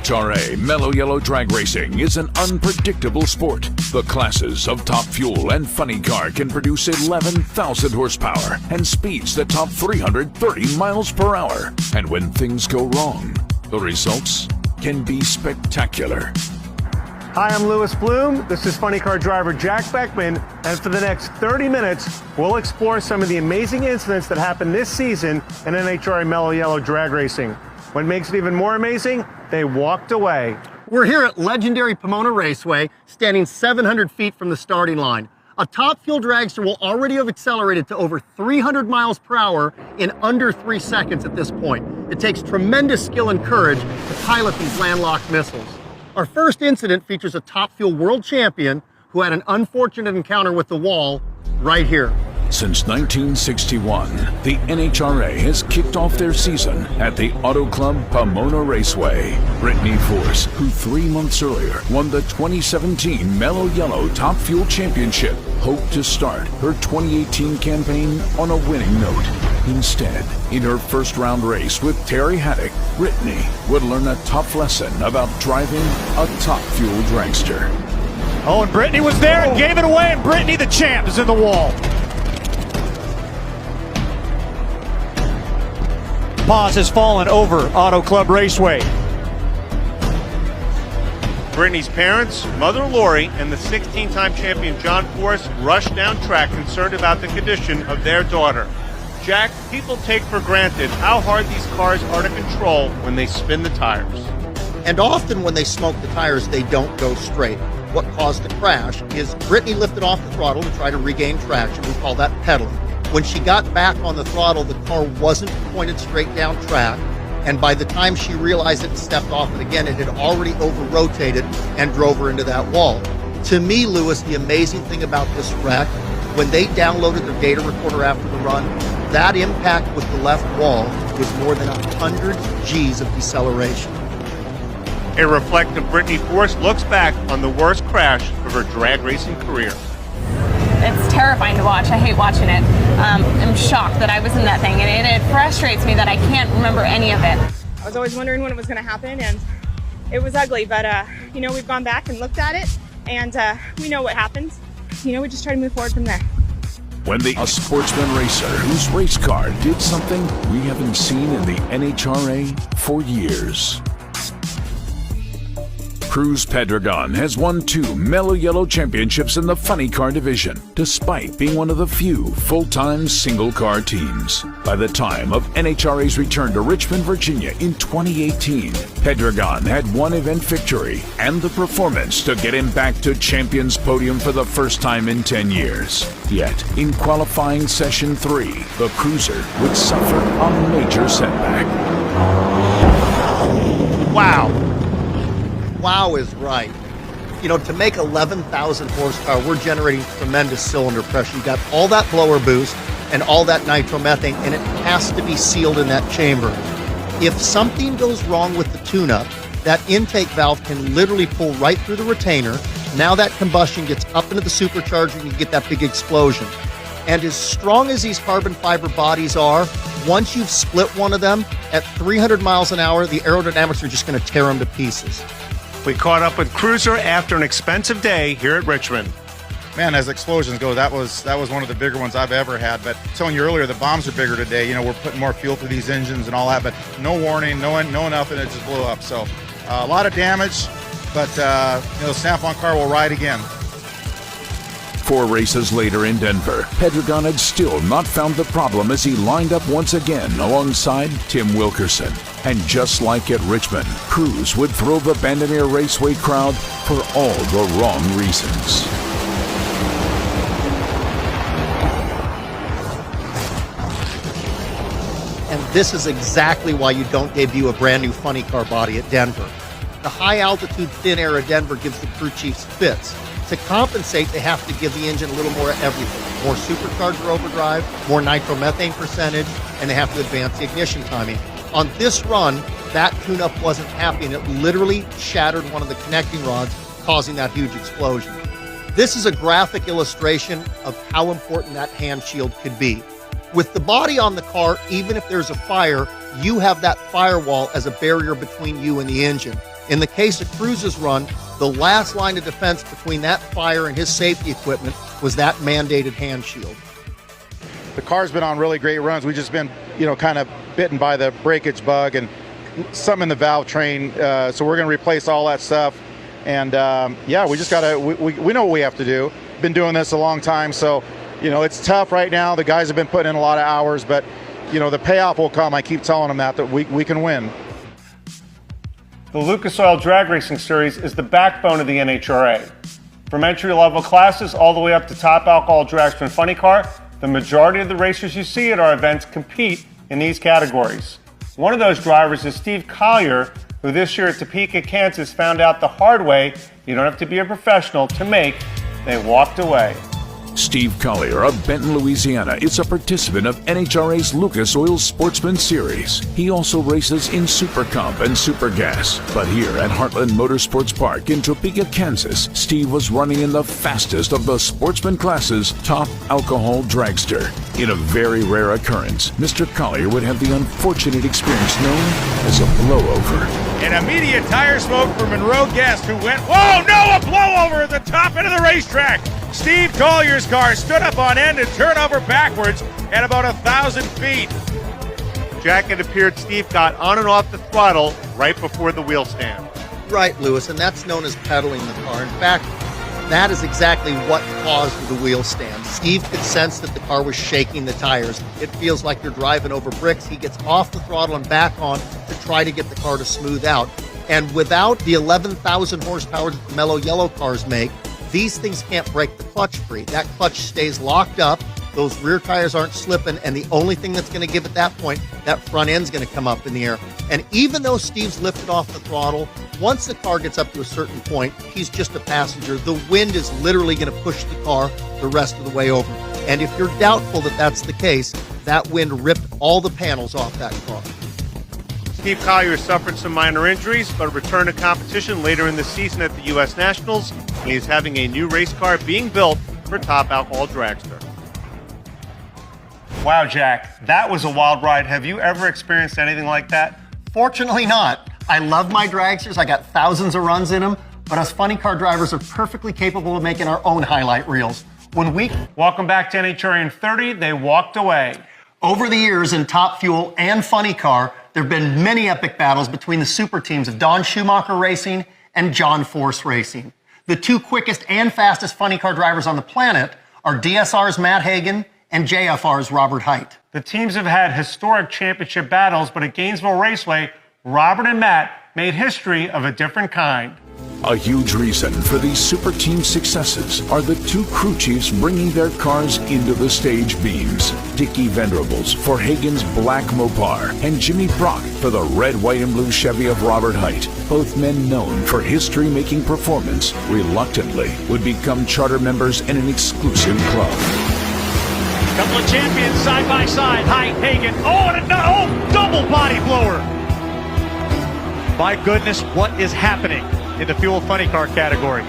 NHRA Mellow Yellow Drag Racing is an unpredictable sport. The classes of Top Fuel and Funny Car can produce 11,000 horsepower and speeds that top 330 miles per hour. And when things go wrong, the results can be spectacular. Hi, I'm Lewis Bloom. This is Funny Car driver Jack Beckman, and for the next 30 minutes, we'll explore some of the amazing incidents that happened this season in NHRA Mellow Yellow Drag Racing. What makes it even more amazing? They walked away. We're here at legendary Pomona Raceway, standing 700 feet from the starting line. A Top Fuel dragster will already have accelerated to over 300 miles per hour in under 3 seconds at this point. It takes tremendous skill and courage to pilot these landlocked missiles. Our first incident features a Top Fuel world champion who had an unfortunate encounter with the wall right here. Since 1961, the NHRA has kicked off their season at the Auto Club Pomona Raceway. Brittany Force, who 3 months earlier won the 2017 Mellow Yellow Top Fuel Championship, hoped to start her 2018 campaign on a winning note. Instead, in her first round race with Terry Haddock, Brittany would learn a tough lesson about driving a Top Fuel dragster. Oh, and Brittany was there and gave it away, and Brittany, the champ, is in the wall. Pause has fallen over Auto Club Raceway. Brittany's parents, mother Lori, and the 16-time champion John Force rushed down track concerned about the condition of their daughter. Jack, people take for granted how hard these cars are to control when they spin the tires. And often when they smoke the tires, they don't go straight. What caused the crash is Brittany lifted off the throttle to try to regain traction. We call that pedaling. When she got back on the throttle, the car wasn't pointed straight down track. And by the time she realized it and stepped off it again, it had already over-rotated and drove her into that wall. To me, Lewis, the amazing thing about this wreck, when they downloaded their data recorder after the run, that impact with the left wall was more than 100 G's of deceleration. A reflective Brittany Force looks back on the worst crash of her drag racing career. It's terrifying to watch. I hate watching it. I'm shocked that I was in that thing, and it frustrates me that I can't remember any of it. I was always wondering when it was going to happen, and it was ugly, but we've gone back and looked at it, and we know what happens. We just try to move forward from there. When a sportsman racer whose race car did something we haven't seen in the NHRA for years. Cruz Pedregon has won 2 Mellow Yellow championships in the funny car division, despite being one of the few full-time single-car teams. By the time of NHRA's return to Richmond, Virginia in 2018, Pedregon had 1 event victory and the performance to get him back to champion's podium for the first time in 10 years. Yet, in qualifying session 3, the cruiser would suffer a major setback. Wow. Wow is right. To make 11,000 horsepower, we're generating tremendous cylinder pressure. You got all that blower boost and all that nitromethane, and it has to be sealed in that chamber. If something goes wrong with the tune-up, that intake valve can literally pull right through the retainer. Now that combustion gets up into the supercharger and you get that big explosion. And as strong as these carbon fiber bodies are, once you've split one of them at 300 miles an hour, the aerodynamics are just going to tear them to pieces. We caught up with Cruiser after an expensive day here at Richmond. Man, as explosions go, that was one of the bigger ones I've ever had. But telling you earlier, the bombs are bigger today. We're putting more fuel through these engines and all that, but no warning, no nothing. It just blew up. So a lot of damage, but the Snap-on car will ride again. 4 races later in Denver, Pedregon had still not found the problem as he lined up once again alongside Tim Wilkerson. And just like at Richmond, Cruz would throw the Bandimere Raceway crowd for all the wrong reasons. And this is exactly why you don't debut a brand new funny car body at Denver. The high altitude thin air of Denver gives the crew chiefs fits. To compensate, they have to give the engine a little more of everything. More supercharger overdrive, more nitromethane percentage, and they have to advance the ignition timing. On this run, that tune-up wasn't happy, and it literally shattered one of the connecting rods, causing that huge explosion. This is a graphic illustration of how important that hand shield could be. With the body on the car, even if there's a fire, you have that firewall as a barrier between you and the engine. In the case of Cruz's run, the last line of defense between that fire and his safety equipment was that mandated hand shield. The car's been on really great runs. We've just been, kind of bitten by the breakage bug and some in the valve train. So we're going to replace all that stuff. And we just got to, we know what we have to do. Been doing this a long time. So, it's tough right now. The guys have been putting in a lot of hours, but, the payoff will come. I keep telling them that we can win. The Lucas Oil Drag Racing Series is the backbone of the NHRA. From entry-level classes all the way up to top alcohol dragster and funny car, the majority of the racers you see at our events compete in these categories. One of those drivers is Steve Collier, who this year at Topeka, Kansas found out the hard way you don't have to be a professional to make. They walked away. Steve Collier of Benton, Louisiana is a participant of NHRA's Lucas Oil Sportsman Series. He also races in Super Comp and Super Gas. But here at Heartland Motorsports Park in Topeka, Kansas, Steve was running in the fastest of the sportsman classes, top alcohol dragster. In a very rare occurrence, Mr. Collier would have the unfortunate experience known as a blowover. An immediate tire smoke for Monroe Guest, who went, whoa, no, a blowover at the top end of the racetrack. Steve Collier's car stood up on end and turned over backwards at about 1,000 feet. Jack, it appeared Steve got on and off the throttle right before the wheel stand. Right, Lewis, and that's known as pedaling the car. In fact, that is exactly what caused the wheel stand. Steve could sense that the car was shaking the tires. It feels like you're driving over bricks. He gets off the throttle and back on to try to get the car to smooth out. And without the 11,000 horsepower that the Mellow Yellow cars make, these things can't break the clutch free. That clutch stays locked up, those rear tires aren't slipping, and the only thing that's going to give at that point, that front end's going to come up in the air. And even though Steve's lifted off the throttle, once the car gets up to a certain point, he's just a passenger. The wind is literally going to push the car the rest of the way over. And if you're doubtful that that's the case, that wind ripped all the panels off that car. Steve Collier suffered some minor injuries, but returned to competition later in the season at the U.S. Nationals. He is having a new race car being built for top alcohol dragster. Wow, Jack, that was a wild ride. Have you ever experienced anything like that? Fortunately not. I love my dragsters. I got thousands of runs in them, but us funny car drivers are perfectly capable of making our own highlight reels. Welcome back to NHRA in 30, they walked away. Over the years in Top Fuel and Funny Car, there have been many epic battles between the super teams of Don Schumacher Racing and John Force Racing. The two quickest and fastest funny car drivers on the planet are DSR's Matt Hagan and JFR's Robert Height. The teams have had historic championship battles, but at Gainesville Raceway, Robert and Matt made history of a different kind. A huge reason for these super team successes are the two crew chiefs bringing their cars into the stage beams. Dickie Venerables for Hagen's black Mopar and Jimmy Brock for the red, white, and blue Chevy of Robert Height. Both men known for history-making performance, reluctantly would become charter members in an exclusive club. Couple of champions side by side. Height, Hagan. Double body blower. My goodness, what is happening in the fuel funny car category?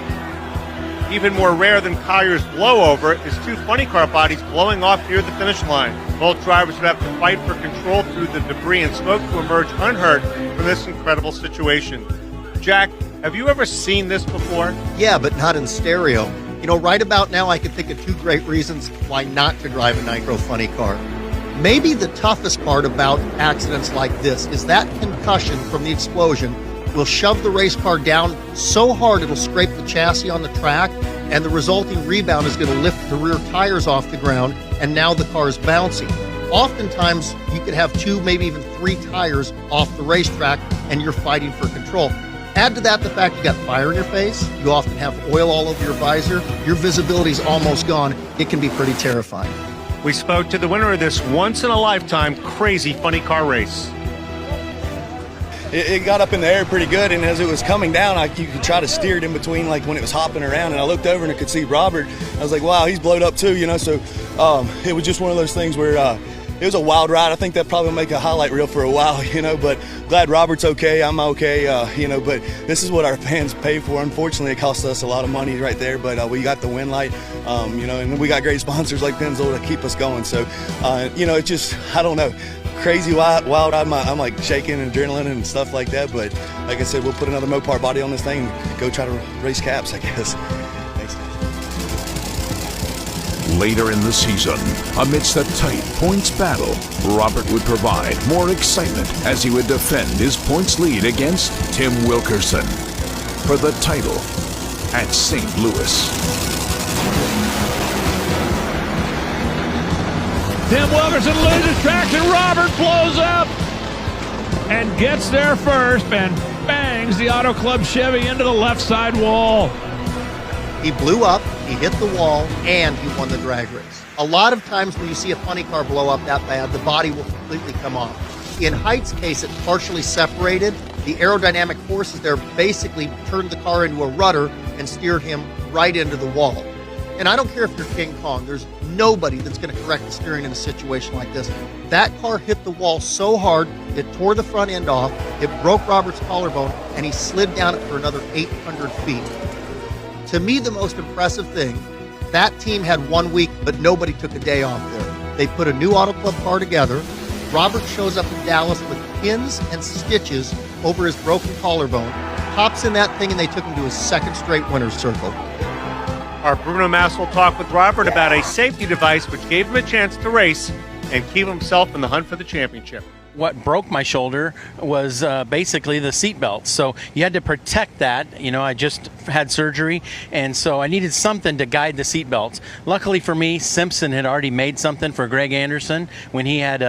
Even more rare than Collier's blowover is two funny car bodies blowing off near the finish line. Both drivers would have to fight for control through the debris and smoke to emerge unhurt from this incredible situation. Jack, have you ever seen this before? Yeah, but not in stereo. Right about now I can think of two great reasons why not to drive a nitro funny car. Maybe the toughest part about accidents like this is that concussion from the explosion will shove the race car down so hard it'll scrape the chassis on the track, and the resulting rebound is going to lift the rear tires off the ground, and now the car is bouncing. Oftentimes, you could have two, maybe even three tires off the racetrack, and you're fighting for control. Add to that the fact you got fire in your face, you often have oil all over your visor, your visibility's almost gone. It can be pretty terrifying. We spoke to the winner of this once-in-a-lifetime crazy funny car race. It got up in the air pretty good, and as it was coming down, you could try to steer it in between, like when it was hopping around, and I looked over and I could see Robert. I was like, wow, he's blowed up too, so it was just one of those things where it was a wild ride. I think that probably will make a highlight reel for a while, but glad Robert's okay, I'm okay, but this is what our fans pay for. Unfortunately, it cost us a lot of money right there, but we got the win light, and we got great sponsors like Pennzoil to keep us going, so, it just, I don't know. crazy wild. I'm like shaking and adrenaline and stuff like that. But like I said, we'll put another Mopar body on this thing and go try to race caps, I guess. Thanks. Later in the season, amidst a tight points battle, Robert would provide more excitement as he would defend his points lead against Tim Wilkerson for the title at St. Louis. Tim Wilkerson loses traction. Robert blows up and gets there first and bangs the Auto Club Chevy into the left side wall. He blew up, he hit the wall, and he won the drag race. A lot of times when you see a funny car blow up that bad, the body will completely come off. In Height's case, it partially separated. The aerodynamic forces there basically turned the car into a rudder and steered him right into the wall. And I don't care if you're King Kong, there's nobody that's going to correct the steering in a situation like this. That car hit the wall so hard, it tore the front end off, it broke Robert's collarbone, and he slid down it for another 800 feet. To me, the most impressive thing, that team had 1 week, but nobody took a day off there. They put a new Auto Club car together. Robert shows up in Dallas with pins and stitches over his broken collarbone, hops in that thing, and they took him to his second straight winner's circle. Our Bruno Massa will talk with Robert about a safety device which gave him a chance to race and keep himself in the hunt for the championship. What broke my shoulder was basically the seat belt. So you had to protect that. You know, I just had surgery, and so I needed something to guide the seat belts. Luckily for me, Simpson had already made something for Greg Anderson when he had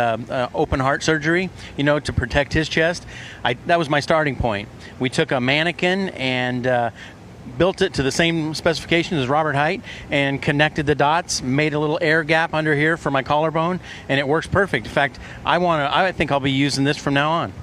open heart surgery, you know, to protect his chest. That was my starting point. We took a mannequin and built it to the same specifications as Robert Height and connected the dots, made a little air gap under here for my collarbone, and it works perfect. In fact, I think I'll be using this from now on.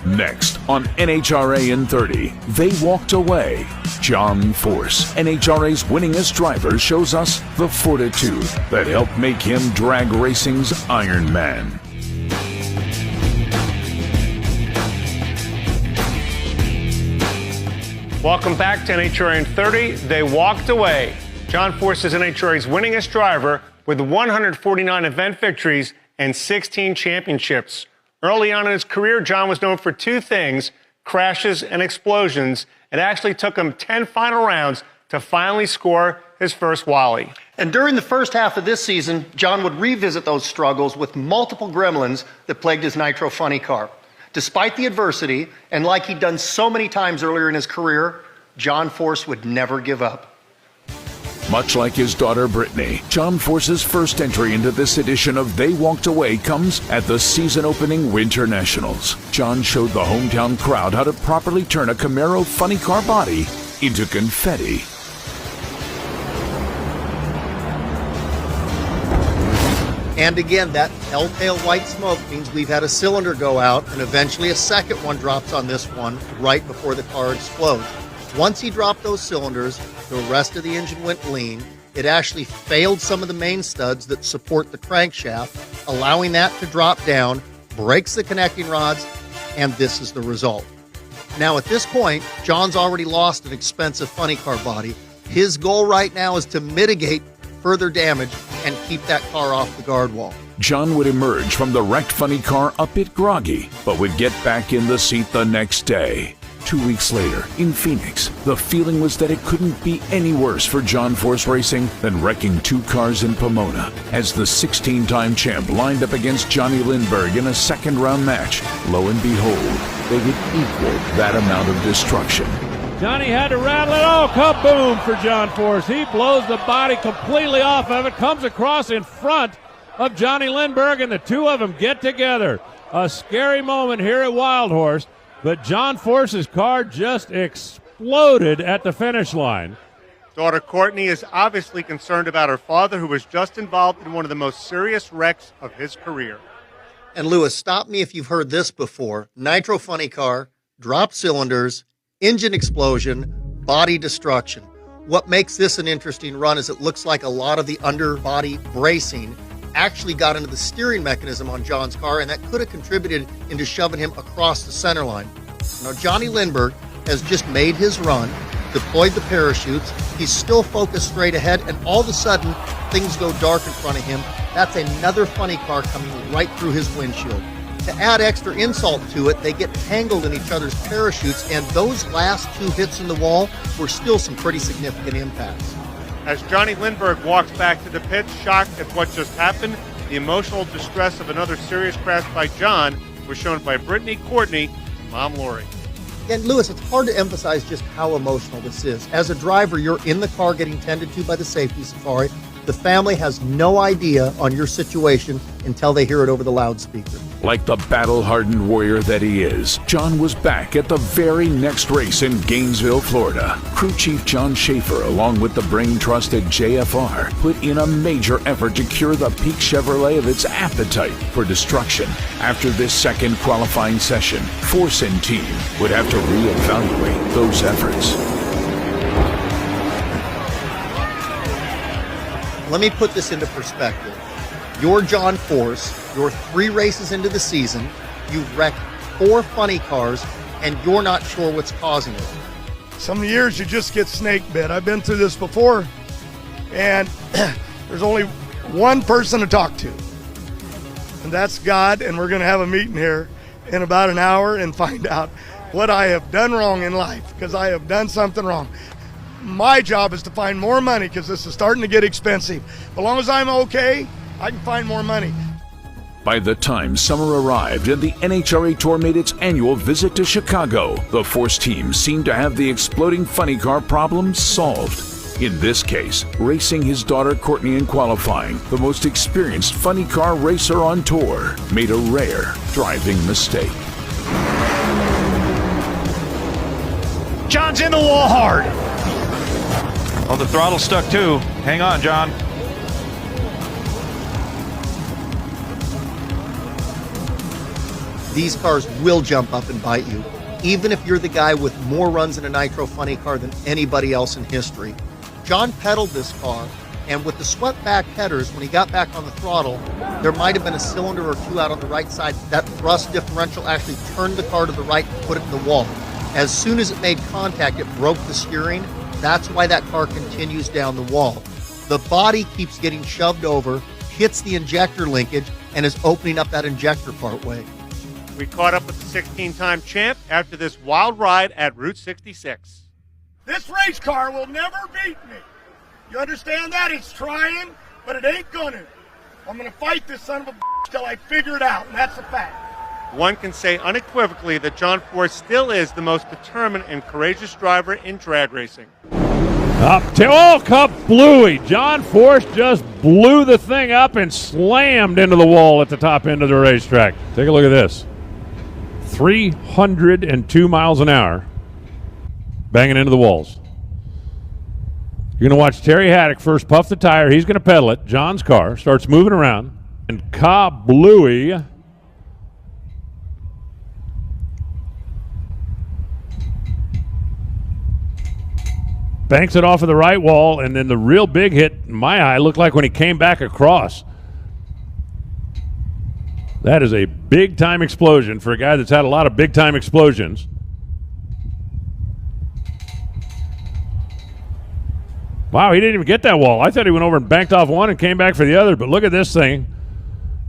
Next on NHRA in 30, they walked away. John Force, NHRA's winningest driver, shows us the fortitude that helped make him drag racing's Iron Man. Welcome back to NHRA in 30. They walked away. John Force is NHRA's winningest driver with 149 event victories and 16 championships. Early on in his career, John was known for two things: crashes and explosions. It actually took him 10 final rounds to finally score his first Wally. And during the first half of this season, John would revisit those struggles with multiple gremlins that plagued his Nitro Funny car. Despite the adversity, and like he'd done so many times earlier in his career, John Force would never give up. Much like his daughter Brittany, John Force's first entry into this edition of They Walked Away comes at the season-opening Winter Nationals. John showed the hometown crowd how to properly turn a Camaro funny car body into confetti. And again, that telltale white smoke means we've had a cylinder go out, and eventually a second one drops on this one right before the car explodes. Once he dropped those cylinders, the rest of the engine went lean. It actually failed some of the main studs that support the crankshaft, allowing that to drop down, breaks the connecting rods, and this is the result. Now at this point, John's already lost an expensive funny car body. His goal right now is to mitigate further damage and keep that car off the guard wall. John would emerge from the wrecked funny car a bit groggy, but would get back in the seat the next day. 2 weeks later, in Phoenix, the feeling was that it couldn't be any worse for John Force Racing than wrecking two cars in Pomona, as the 16-time champ lined up against Johnny Lindbergh in a second-round match. Lo and behold, they would equal that amount of destruction. Johnny had to rattle it. Oh, kaboom for John Force. He blows the body completely off of it, comes across in front of Johnny Lindbergh, and the two of them get together. A scary moment here at Wild Horse, but John Force's car just exploded at the finish line. Daughter Courtney is obviously concerned about her father, who was just involved in one of the most serious wrecks of his career. And Lewis, stop me if you've heard this before. Nitro funny car, dropped cylinders, engine explosion, body destruction. What makes this an interesting run is it looks like a lot of the underbody bracing actually got into the steering mechanism on John's car, and that could have contributed into shoving him across the center line. Now, Johnny Lindbergh has just made his run, deployed the parachutes. He's still focused straight ahead, and all of a sudden, things go dark in front of him. That's another funny car coming right through his windshield. To add extra insult to it, they get tangled in each other's parachutes, and those last two hits in the wall were still some pretty significant impacts. As Johnny Lindbergh walks back to the pits, shocked at what just happened, the emotional distress of another serious crash by John was shown by Brittany Courtney, Mom Lori. And Lewis, it's hard to emphasize just how emotional this is. As a driver, you're in the car getting tended to by the safety safari. The family has no idea on your situation until they hear it over the loudspeaker. Like the battle-hardened warrior that he is, John was back at the very next race in Gainesville, Florida. Crew Chief John Schaefer, along with the brain-trusted JFR, put in a major effort to cure the Peak Chevrolet of its appetite for destruction. After this second qualifying session, Force and team would have to reevaluate those efforts. Let me put this into perspective. You're John Force, you're 3 races into the season, you've wrecked 4 funny cars, and you're not sure what's causing it. Some years you just get snake bit. I've been through this before, and there's only one person to talk to, and that's God, and we're going to have a meeting here in about an hour and find out what I have done wrong in life, because I have done something wrong. My job is to find more money because this is starting to get expensive. As long as I'm okay, I can find more money. By the time summer arrived and the NHRA Tour made its annual visit to Chicago, the Force team seemed to have the exploding funny car problem solved. In this case, racing his daughter Courtney in qualifying, the most experienced funny car racer on tour made a rare driving mistake. John's in the wall hard. Oh, the throttle's stuck too. Hang on, John. These cars will jump up and bite you, even if you're the guy with more runs in a nitro funny car than anybody else in history. John pedaled this car, and with the swept back headers, when he got back on the throttle, there might have been a cylinder or 2 out on the right side. That thrust differential actually turned the car to the right and put it in the wall. As soon as it made contact, it broke the steering. That's why that car continues down the wall. The body keeps getting shoved over, hits the injector linkage, and is opening up that injector partway. We caught up with the 16-time champ after this wild ride at Route 66. This race car will never beat me. You understand that? It's trying, but it ain't gonna. I'm gonna fight this son of a bitch till I figure it out, and that's a fact. One can say unequivocally that John Force still is the most determined and courageous driver in drag racing. Cup bluey. John Force just blew the thing up and slammed into the wall at the top end of the racetrack. Take a look at this. 302 miles an hour banging into the walls. You're going to watch Terry Haddock first puff the tire. He's going to pedal it. John's car starts moving around. And kablooey. Banks it off of the right wall, and then the real big hit, in my eye, looked like when he came back across. That is a big-time explosion for a guy that's had a lot of big-time explosions. Wow, he didn't even get that wall. I thought he went over and banked off one and came back for the other, but look at this thing.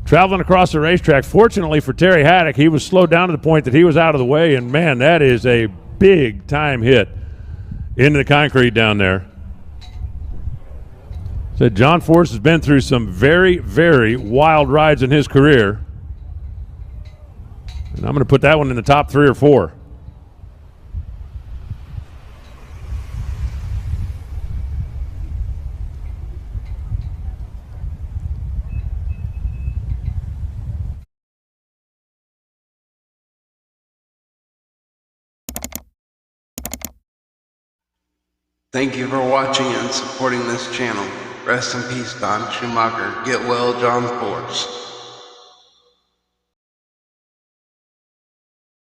Traveling across the racetrack. Fortunately for Terry Haddock, he was slowed down to the point that he was out of the way, and man, that is a big-time hit into the concrete down there. Said John Force has been through some very, very wild rides in his career. And I'm going to put that one in the top 3 or 4. Thank you for watching and supporting this channel. Rest in peace, Don Schumacher. Get well, John Force.